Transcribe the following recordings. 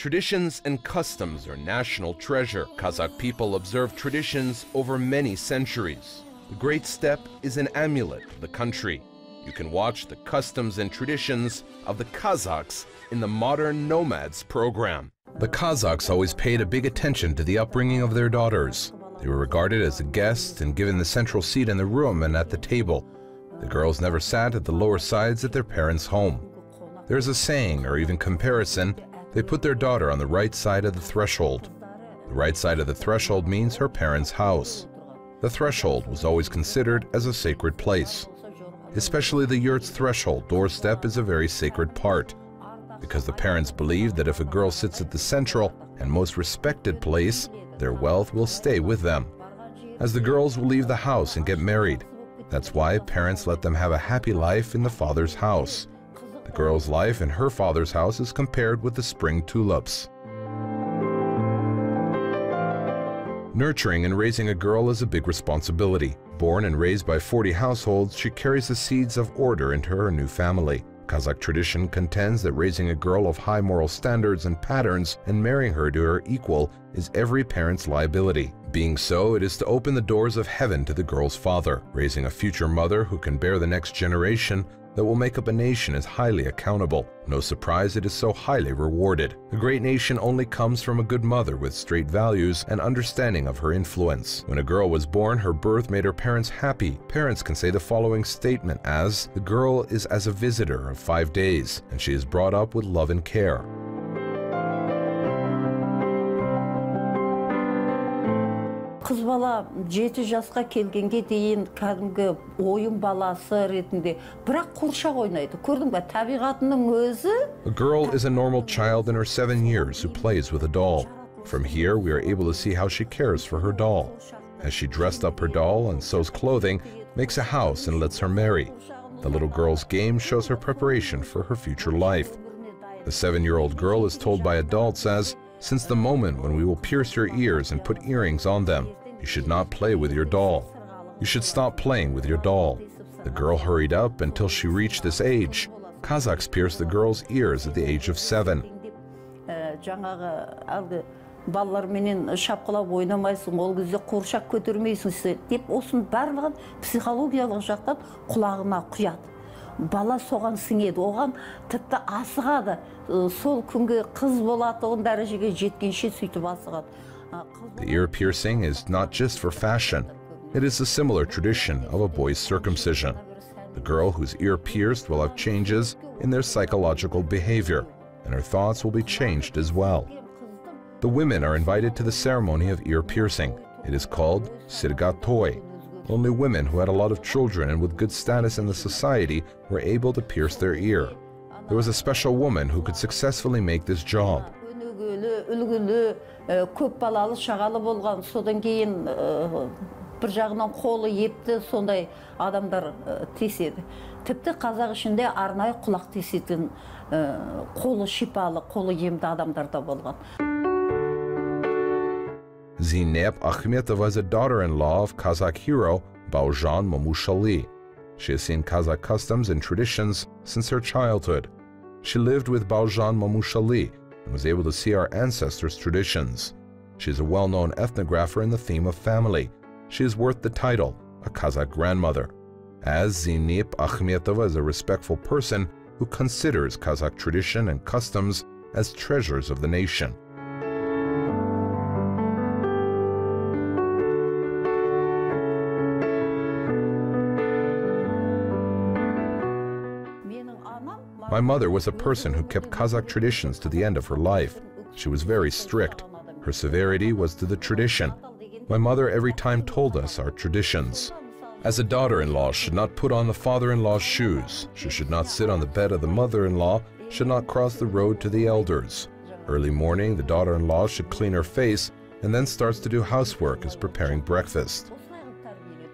Traditions and customs are national treasure. Kazakh people observe traditions over many centuries. The great step is an amulet of the country. You can watch the customs and traditions of the Kazakhs in the Modern Nomads program. The Kazakhs always paid a big attention to the upbringing of their daughters. They were regarded as a guest and given the central seat in the room and at the table. The girls never sat at the lower sides at their parents' home. There's a saying, or even comparison, they put their daughter on the right side of the threshold. The right side of the threshold means her parents' house. The threshold was always considered as a sacred place. Especially the yurt's threshold doorstep is a very sacred part, because the parents believe that if a girl sits at the central and most respected place, their wealth will stay with them, as the girls will leave the house and get married. That's why parents let them have a happy life in the father's house. The girl's life in her father's house is compared with the spring tulips. Nurturing and raising a girl is a big responsibility. Born and raised by 40 households, she carries the seeds of order into her new family. Kazakh tradition contends that raising a girl of high moral standards and patterns and marrying her to her equal is every parent's liability. Being so, it is to open the doors of heaven to the girl's father. Raising a future mother who can bear the next generation that will make up a nation is highly accountable. No surprise it is so highly rewarded. A great nation only comes from a good mother with straight values and understanding of her influence. When a girl was born, her birth made her parents happy. Parents can say the following statement as, "The girl is as a visitor of 5 days, and she is brought up with love and care." Kız bala 7 жасқа келгенге дейін кәдімгі ойын баласы ретінде бірақ қуыршақ ойнайды. Көрдің бе, табиғатының өзі. A girl is a normal child in her 7 years who plays with a doll. From here, we are able to see how she cares for her doll. As she dressed up her doll and sews clothing, makes a house and lets her marry. The little girl's game shows her preparation for her future life. The 7-year-old girl is told by adults as, "Since the moment when we will pierce your ears and put earrings on them, you should not play with your doll. You should stop playing with your doll." The girl hurried up until she reached this age. Kazakhs pierced the girl's ears at the age of 7. Жаңағы әлгі балаларменен шапқылап ойнамайсың, ол кезде қуыршақ көтермейсің деп осының барлығын психологиялық жақтан құлағына құяды. Бала соған сіңеді, оған тіпті асығады. Сол күнге қыз болатығын дәрежеге жеткенше сөйтіп асығады. The ear piercing is not just for fashion. It is a similar tradition of a boy's circumcision. The girl whose ear pierced will have changes in their psychological behavior, and her thoughts will be changed as well. The women are invited to the ceremony of ear piercing. It is called sirgatoy. Only women who had a lot of children and with good status in the society were able to pierce their ear. There was a special woman who could successfully make this job. Көп балалы шағалы болған, содан кейін бір жағынан қолы епті, сондай адамдар теседі. Тіпті қазақ ішінде арнайы құлақ тесетін, қолы шипалы, қолы емді адамдар да болған. Zinep Akhmetova is a daughter-in-law of Kazakh hero Baujan Mamushali. She has seen Kazakh customs and traditions since her childhood. She lived with Baujan Mamushali and was able to see our ancestors' traditions. She is a well-known ethnographer in the theme of family. She is worth the title, a Kazakh grandmother, as Zinep Akhmetova is a respectful person who considers Kazakh tradition and customs as treasures of the nation. My mother was a person who kept Kazakh traditions to the end of her life. She was very strict. Her severity was to the tradition. My mother every time told us our traditions. As a daughter-in-law should not put on the father-in-law's shoes, she should not sit on the bed of the mother-in-law, should not cross the road to the elders. Early morning, the daughter-in-law should clean her face and then starts to do housework as preparing breakfast.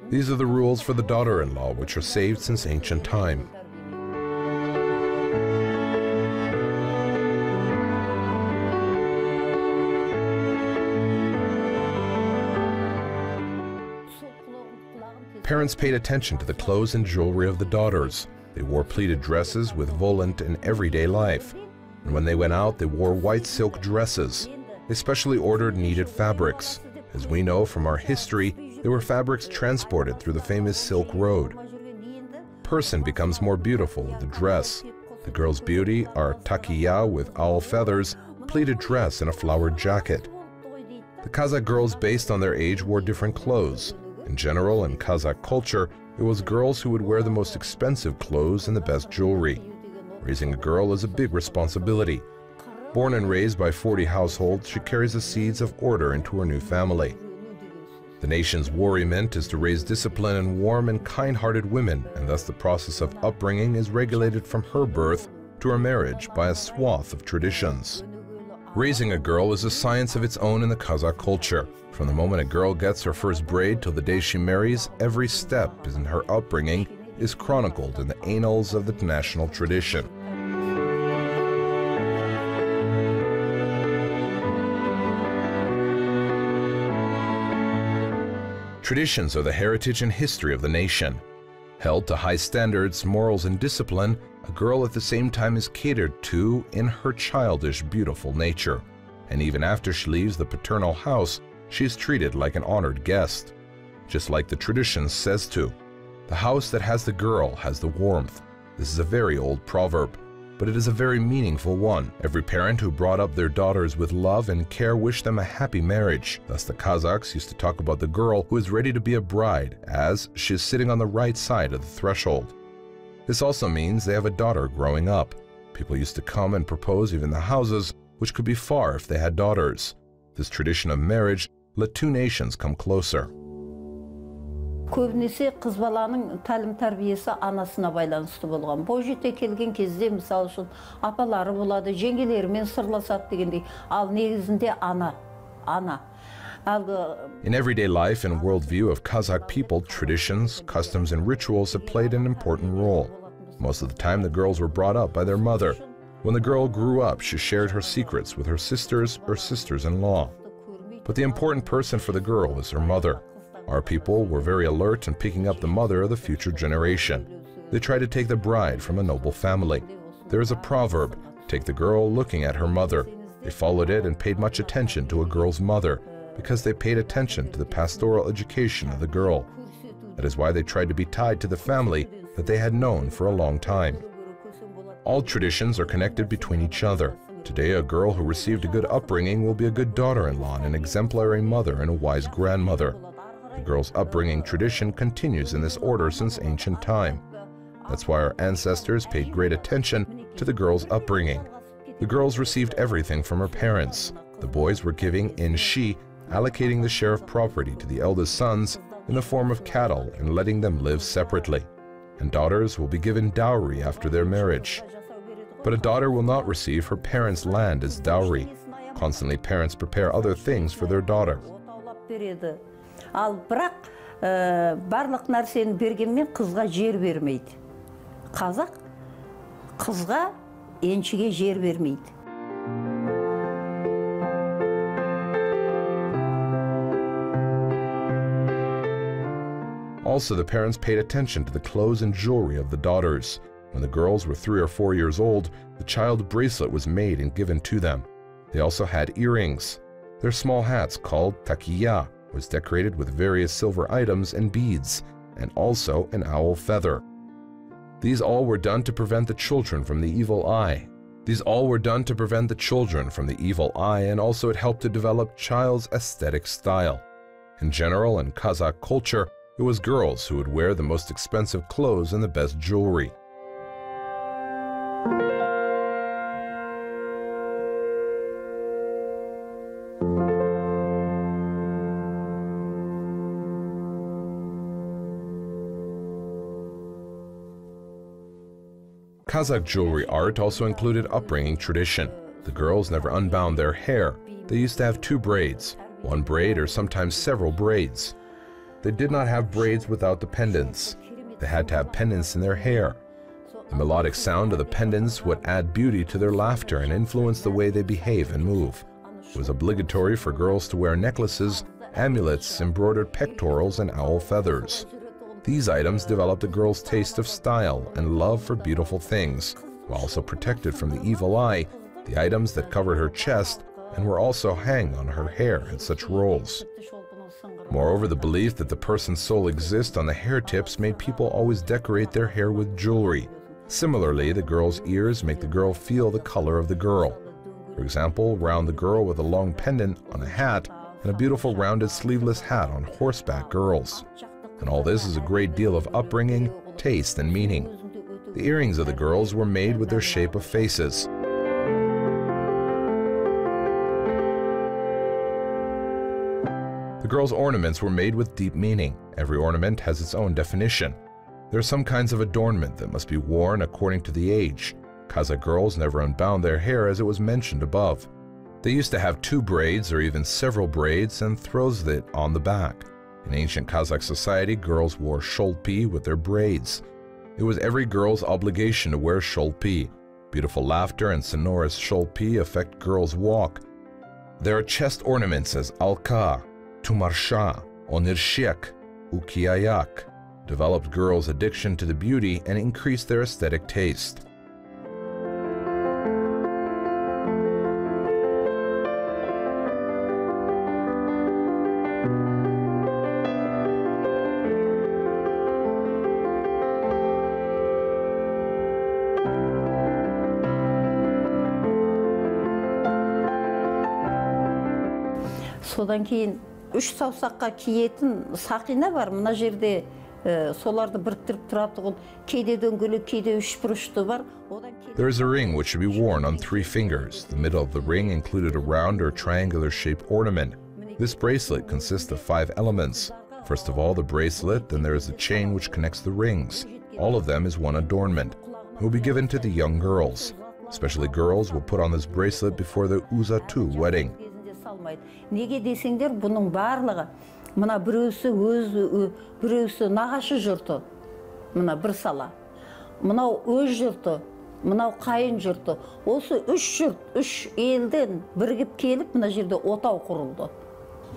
These are the rules for the daughter-in-law which are saved since ancient time. Parents paid attention to the clothes and jewelry of the daughters. They wore pleated dresses with volant in everyday life. and when they went out, they wore white silk dresses. They specially ordered needed fabrics. As we know from our history, they were fabrics transported through the famous Silk Road. Person becomes more beautiful with the dress. The girl's beauty are takiya with owl feathers, pleated dress, and a flowered jacket. The Kazakh girls, based on their age, wore different clothes. In general, in Kazakh culture, it was girls who would wear the most expensive clothes and the best jewelry. Raising a girl is a big responsibility. Born and raised by 40 households, she carries the seeds of order into her new family. The nation's worriment is to raise disciplined and warm and kind-hearted women, and thus the process of upbringing is regulated from her birth to her marriage by a swath of traditions. Raising a girl is a science of its own in the Kazakh culture. From the moment a girl gets her first braid till the day she marries, every step in her upbringing is chronicled in the annals of the national tradition. Traditions are the heritage and history of the nation. Held to high standards, morals, and discipline, a girl at the same time is catered to in her childish, beautiful nature. And even after she leaves the paternal house, she is treated like an honored guest. Just like the tradition says to, "The house that has the girl has the warmth." This is a very old proverb, but it is a very meaningful one. Every parent who brought up their daughters with love and care wished them a happy marriage. Thus the Kazakhs used to talk about the girl who is ready to be a bride as she is sitting on the right side of the threshold. This also means they have a daughter growing up. People used to come and propose even the houses, which could be far if they had daughters. This tradition of marriage let two nations come closer. Көбінесе қыз баланың тәлім тәрбиесі анасына байланысты болған. Бойжете келген кезде, мысалы үшін, апалары болады, жеңгелерімен сырласады дегендей. Ал негізінде ана. In everyday life and worldview of Kazakh people, traditions, customs, and rituals have played an important role. Most of the time, the girls were brought up by their mother. When the girl grew up, she shared her secrets with her sisters or sisters-in-law. But the important person for the girl is her mother. Our people were very alert in picking up the mother of the future generation. They tried to take the bride from a noble family. There is a proverb, "Take the girl looking at her mother." They followed it and paid much attention to a girl's mother because they paid attention to the pastoral education of the girl. That is why they tried to be tied to the family that they had known for a long time. All traditions are connected between each other. Today, a girl who received a good upbringing will be a good daughter-in-law and an exemplary mother and a wise grandmother. The girl's upbringing tradition continues in this order since ancient time. That's why our ancestors paid great attention to the girl's upbringing. The girls received everything from her parents. The boys were giving in she, allocating the share of property to the eldest sons in the form of cattle and letting them live separately. And daughters will be given dowry after their marriage. But a daughter will not receive her parents' land as dowry. Constantly, parents prepare other things for their daughter. Ал бірақ барлық нәрсені бергенмен қызға жер бермейді. Қазақ қызға еншіге жер бермейді. Also, the parents paid attention to the clothes and jewelry of the daughters. When the girls were 3 or 4 years old, the child bracelet was made and given to them. They also had earrings. Their small hats, called takiya, was decorated with various silver items and beads, and also an owl feather. These all were done to prevent the children from the evil eye. And also it helped to develop child's aesthetic style. In general, in Kazakh culture, it was girls who would wear the most expensive clothes and the best jewelry. Kazakh jewelry art also included upbringing tradition. The girls never unbound their hair. They used to have 2 braids, 1 braid or sometimes several braids. They did not have braids without the pendants. They had to have pendants in their hair. The melodic sound of the pendants would add beauty to their laughter and influence the way they behave and move. It was obligatory for girls to wear necklaces, amulets, embroidered pectorals, and owl feathers. These items developed a girl's taste of style and love for beautiful things. While also protected from the evil eye, The items that covered her chest and were also hang on her hair had such roles. Moreover, the belief that the person's soul exists on the hair tips made people always decorate their hair with jewelry. Similarly, the girl's ears make the girl feel the color of the girl. For example, round the girl with a long pendant on a hat and a beautiful rounded sleeveless hat on horseback girls. And all this is a great deal of upbringing, taste, and meaning. The earrings of the girls were made with their shape of faces. The girls' ornaments were made with deep meaning. Every ornament has its own definition. There are some kinds of adornment that must be worn according to the age. Kazakh girls never unbound their hair as it was mentioned above. They used to have 2 braids or even several braids and throws it on the back. In ancient Kazakh society, girls wore sholpi with their braids. It was every girl's obligation to wear sholpi. Beautiful laughter and sonorous sholpi affect girls' walk. There are chest ornaments as alka, tumarsha, onirshek, ukiayak, developed girls' addiction to the beauty and increased their aesthetic taste. Содан кейін 3 саусаққа киетін сақина бар. Мына жерде соларды біріктіріп тұратұғын кейде дөңгелек, кейде 3 бұрышты бар. There is a ring which should be worn on 3 fingers. The middle of the ring included a round or triangular-shaped ornament. This bracelet consists of 5 elements. First of all, the bracelet, then there is a chain which connects the rings. All of them is one adornment. It will be given to the young girls. Especially girls will put on this bracelet before the uzatu wedding. Неге десеңдер, бұның барлығы, мына біреусі нағашы жұрты, мына бір сала, мынау өз жұрты, мынау қайын жұрты. Осы 3 жұрт, 3 елден бірігіп келіп, мына жерде отау құрылды.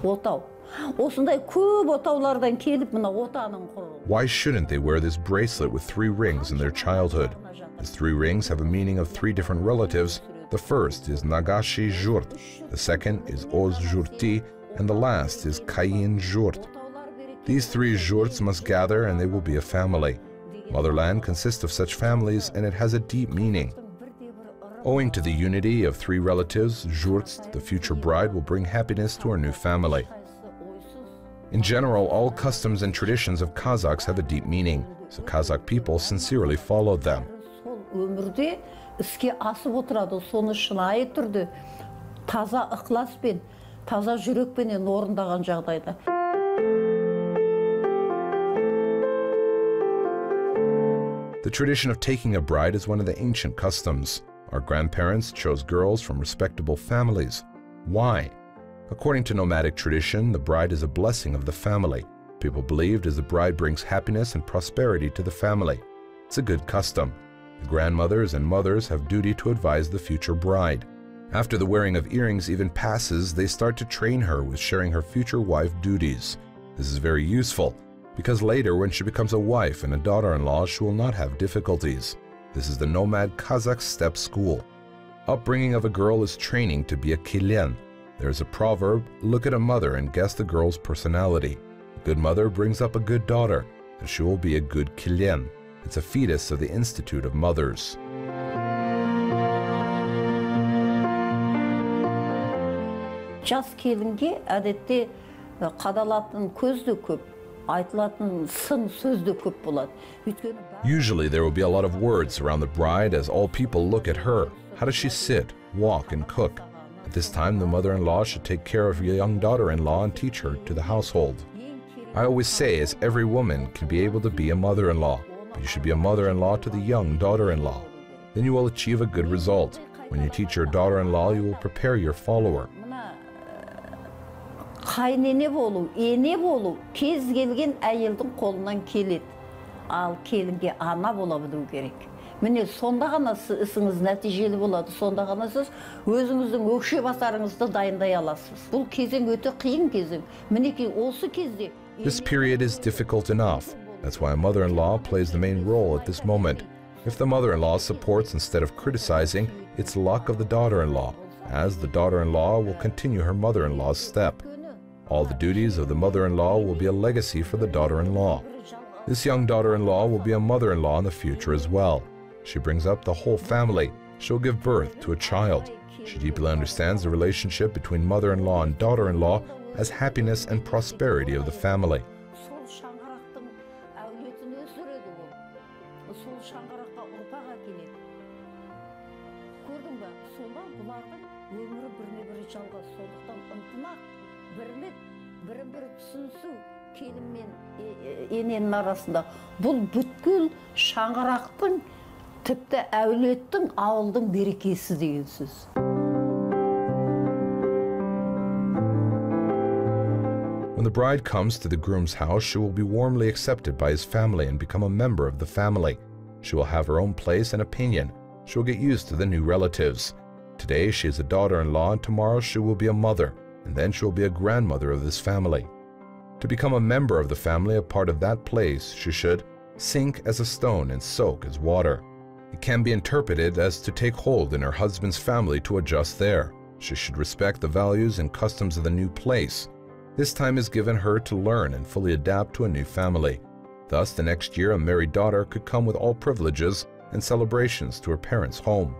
Отау. Осындай көп отаулардан келіп, мына отаның құрылды. Why shouldn't they wear this bracelet with 3 rings in their childhood? These 3 rings have a meaning of 3 different relatives. The first is Nagashi Jurt, the second is Oz Jurti, and the last is Kayin Jurt. These 3 Jurts must gather and they will be a family. Motherland consists of such families and it has a deep meaning. Owing to the unity of 3 relatives, Jurts, the future bride, will bring happiness to her new family. In general, all customs and traditions of Kazakhs have a deep meaning, so Kazakh people sincerely followed them. Іске асып отырады, соны шынайы түрде таза ықыласпен, таза жүрекпенен орындаған жағдайда. The tradition of taking a bride is one of the ancient customs. Our grandparents chose girls from respectable families. Why? According to nomadic tradition, the bride is a blessing of the family. People believed as the bride brings happiness and prosperity to the family. It's a good custom. The grandmothers and mothers have duty to advise the future bride. After the wearing of earrings even passes, they start to train her with sharing her future wife duties. This is very useful, because later when she becomes a wife and a daughter-in-law, she will not have difficulties. This is the nomad Kazakh step school. Upbringing of a girl is training to be a kilyen. There is a proverb, look at a mother and guess the girl's personality. A good mother brings up a good daughter, and she will be a good kilyen. It's a fetus of the Institute of Mothers. Жас келінге әдетте қадалатын көз де көп, айтылатын сын сөз де көп болады. Usually there will be a lot of words around the bride as all people look at her. How does she sit, walk, and cook? At this time, the mother-in-law should take care of your young daughter-in-law and teach her to the household. I always say, as every woman can be able to be a mother-in-law, but you should be a mother-in-law to the young daughter-in-law. Then you will achieve a good result. When you teach your daughter-in-law, you will prepare your follower. Қайнене болу, ене болу, кез келген әйелдің қолынан келеді. Ал келінге ана бола білу керек. Міне сонда ғана ісіңіз нәтижелі болады, сонда ғана сіз өзіңіздің өкше басарыңызды дайындай аласыз. Бұл кезең өте қиын кезең. Мінекей осы кезде. This period is difficult enough. That's why a mother-in-law plays the main role at this moment. If the mother-in-law supports instead of criticizing, it's luck of the daughter-in-law, as the daughter-in-law will continue her mother-in-law's step. All the duties of the mother-in-law will be a legacy for the daughter-in-law. This young daughter-in-law will be a mother-in-law in the future as well. She brings up the whole family. She'll give birth to a child. She deeply understands the relationship between mother-in-law and daughter-in-law as happiness and prosperity of the family. Ененің арасында бұл бүткіл шаңырақтың, тіпті әулеттің, ауылдың берекесі деген сөз. When the bride comes to the groom's house, she will be warmly accepted by his family and become a member of the family. She will have her own place and opinion. She will get used to the new relatives. Today she is a daughter-in-law, and tomorrow she will be a mother, and then she will be a grandmother of this family. To become a member of the family, a part of that place, she should sink as a stone and soak as water. It can be interpreted as to take hold in her husband's family to adjust there. She should respect the values and customs of the new place. This time is given her to learn and fully adapt to a new family. Thus, the next year, a married daughter could come with all privileges and celebrations to her parents' home.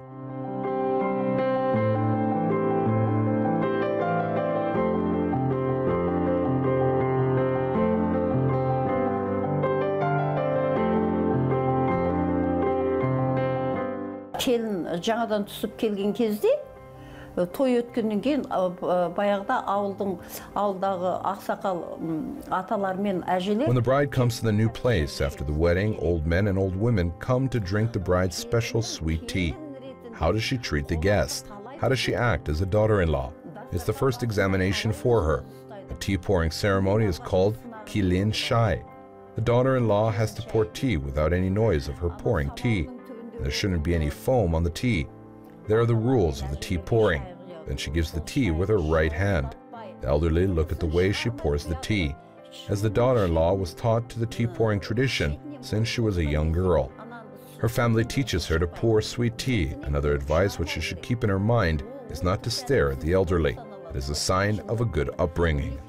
Келін жаңадан түсіп келген кезде, той өткеннен кейін баяғыда ауылдағы ақсақал аталар мен әжелер. When the bride comes to the new place after the wedding, old men and old women come to drink the bride's special sweet tea. How does she treat the guest? How does she act as a daughter-in-law? It's the first examination for her. A tea pouring ceremony is called kilin shai. The daughter-in-law has to pour tea without any noise of her pouring tea. There shouldn't be any foam on the tea. There are the rules of the tea pouring. Then she gives the tea with her right hand. The elderly look at the way she pours the tea, as the daughter-in-law was taught to the tea pouring tradition since she was a young girl. Her family teaches her to pour sweet tea. Another advice which she should keep in her mind is not to stare at the elderly. It is a sign of a good upbringing.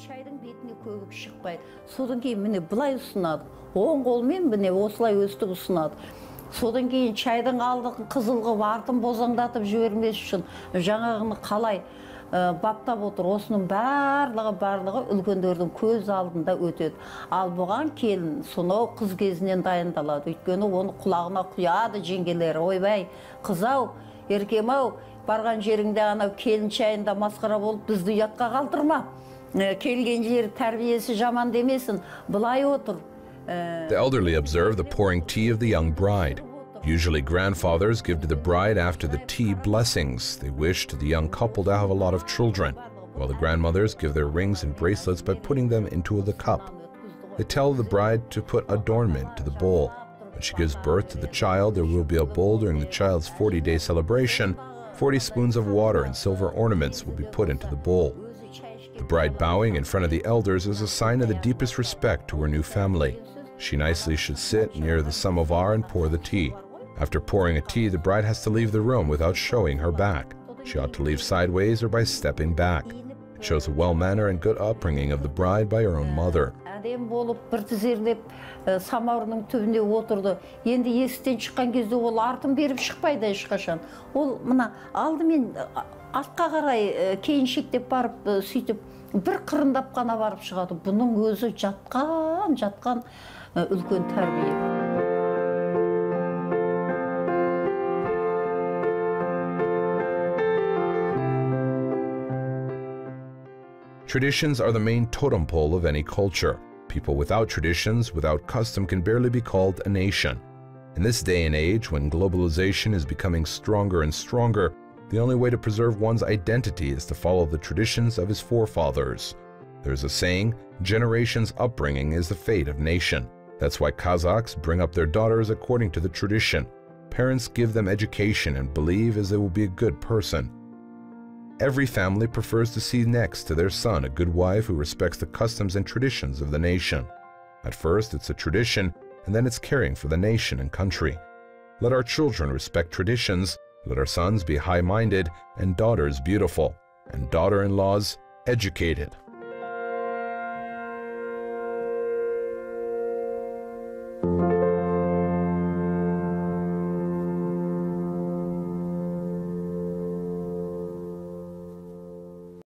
Содан кейін чайдың алдығын қызыл қылып, артын бозаңдатып жібермес үшін жаңағыны қалай баптап отыр. Осының барлығы үлкендердің көз алдында өтеді. Ал бұған келін сонау қыз кезінен дайындалады. Өйткені оны құлағына құяды жеңгелері. Ойбай, қыз-ау, еркем-ау, барған жеріңде анау келін чайында масқара болып бізді ұятқа қалдырма. Келген жер тәрбиесі жаман демесін. Былай отыр. The elderly observe the pouring tea of the young bride. Usually grandfathers give to the bride after the tea blessings. They wish to the young couple to have a lot of children, while the grandmothers give their rings and bracelets by putting them into the cup. They tell the bride to put adornment to the bowl. When she gives birth to the child, there will be a bowl during the child's 40-day celebration. 40 spoons of water and silver ornaments will be put into the bowl. The bride bowing in front of the elders is a sign of the deepest respect to her new family. She nicely should sit near the samovar and pour the tea. After pouring a tea, the bride has to leave the room without showing her back. She ought to leave sideways or by stepping back. It shows a well-manner and good upbringing of the bride by her own mother. Әдем болып бір тізерлеп самаурының түбінде отырды. Енді есіктен шыққан кезде ол артын беріп шықпайды ешқашан. Ол мына алдымен артқа қарай кейіншектеп барып сөйтіп бір қырындап қана барып шығады. Бұның өзі жатқан үлкен тәрбие. Traditions are the main totem pole of any culture. People without traditions, without custom, can barely be called a nation. In this day and age, when globalization is becoming stronger and stronger, the only way to preserve one's identity is to follow the traditions of his forefathers. There's a saying, generation's upbringing is the fate of nation. That's why Kazakhs bring up their daughters according to the tradition. Parents give them education and believe as they will be a good person. Every family prefers to see next to their son a good wife who respects the customs and traditions of the nation. At first, it's a tradition, and then it's caring for the nation and country. Let our children respect traditions. Let our sons be high-minded and daughters beautiful, and daughter-in-laws educated.